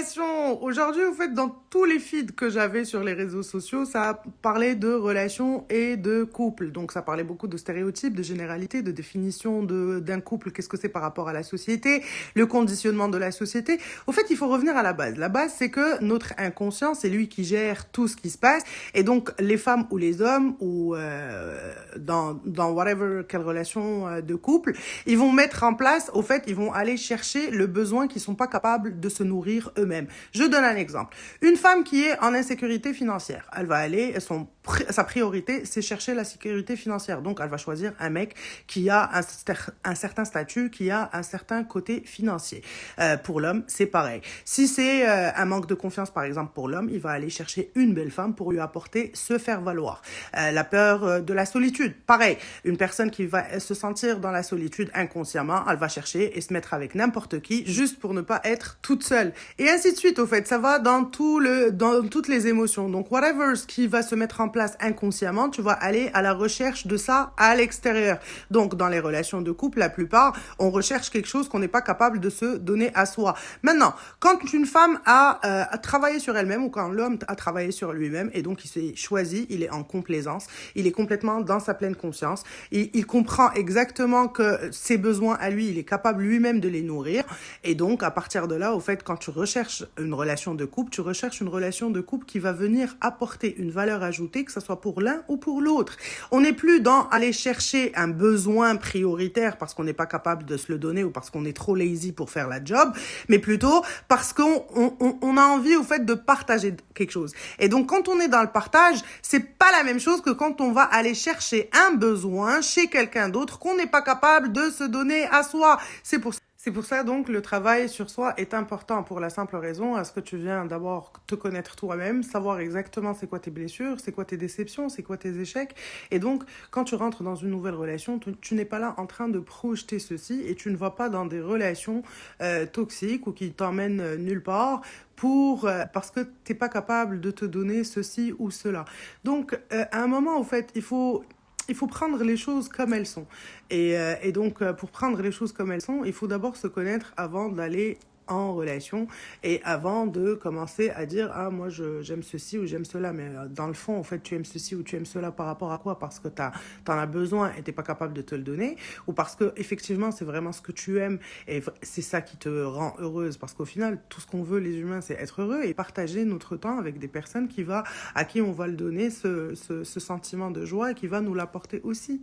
relations. Aujourd'hui, au fait, dans tous les feeds que j'avais sur les réseaux sociaux, ça parlait de relations et de couple. Donc, ça parlait beaucoup de stéréotypes, de généralités, de définition d'un couple. Qu'est-ce que c'est par rapport à la société, le conditionnement de la société. Au fait, il faut revenir à la base. La base, c'est que notre inconscient, c'est lui qui gère tout ce qui se passe. Et donc, les femmes ou les hommes, ou dans whatever, quelle relation de couple, ils vont mettre en place, au fait, ils vont aller chercher le besoin qu'ils sont pas capables de se nourrir eux-mêmes. Je donne un exemple. Une femme qui est en insécurité financière, elle va aller, sa priorité, c'est chercher la sécurité financière. Donc, elle va choisir un mec qui a un certain statut, qui a un certain côté financier. Pour l'homme, c'est pareil. Si c'est un manque de confiance, par exemple, pour l'homme, il va aller chercher une belle femme pour lui apporter se faire valoir. La peur de la solitude, pareil. Une personne qui va se sentir dans la solitude inconsciemment, elle va chercher et se mettre avec n'importe qui, juste pour ne pas être toute seule. Et ainsi de suite, au fait. Ça va dans toutes les émotions. Donc, whatever ce qui va se mettre en place inconsciemment, tu vas aller à la recherche de ça à l'extérieur. Donc, dans les relations de couple, la plupart, on recherche quelque chose qu'on n'est pas capable de se donner à soi. Maintenant, quand une femme a travaillé sur elle-même ou quand l'homme a travaillé sur lui-même et donc il s'est choisi, il est en complaisance, il est complètement dans sa pleine conscience, il comprend exactement que ses besoins à lui, il est capable lui-même de les nourrir. Et donc, à partir de là, au fait, quand tu recherches une relation de couple, tu recherches une relation de couple qui va venir apporter une valeur ajoutée, que ce soit pour l'un ou pour l'autre. On n'est plus dans aller chercher un besoin prioritaire parce qu'on n'est pas capable de se le donner ou parce qu'on est trop lazy pour faire la job, mais plutôt parce qu'on a envie, au fait, de partager quelque chose. Et donc, quand on est dans le partage, c'est pas la même chose que quand on va aller chercher un besoin chez quelqu'un d'autre qu'on n'est pas capable de se donner à soi. C'est pour ça, donc, le travail sur soi est important pour la simple raison à ce que tu viens d'abord te connaître toi-même, savoir exactement c'est quoi tes blessures, c'est quoi tes déceptions, c'est quoi tes échecs. Et donc, quand tu rentres dans une nouvelle relation, tu n'es pas là en train de projeter ceci et tu ne vas pas dans des relations toxiques ou qui t'emmènent nulle part parce que t'es pas capable de te donner ceci ou cela. Donc, à un moment, au fait, il faut prendre les choses comme elles sont. Et donc, pour prendre les choses comme elles sont, il faut d'abord se connaître avant d'aller en relation et avant de commencer à dire ah moi j'aime ceci ou j'aime cela, mais dans le fond en fait tu aimes ceci ou tu aimes cela par rapport à quoi? Parce que t'en as besoin et t'es pas capable de te le donner, ou parce que effectivement c'est vraiment ce que tu aimes et c'est ça qui te rend heureuse, parce qu'au final tout ce qu'on veut les humains c'est être heureux et partager notre temps avec des personnes à qui on va le donner ce sentiment de joie et qui va nous l'apporter aussi.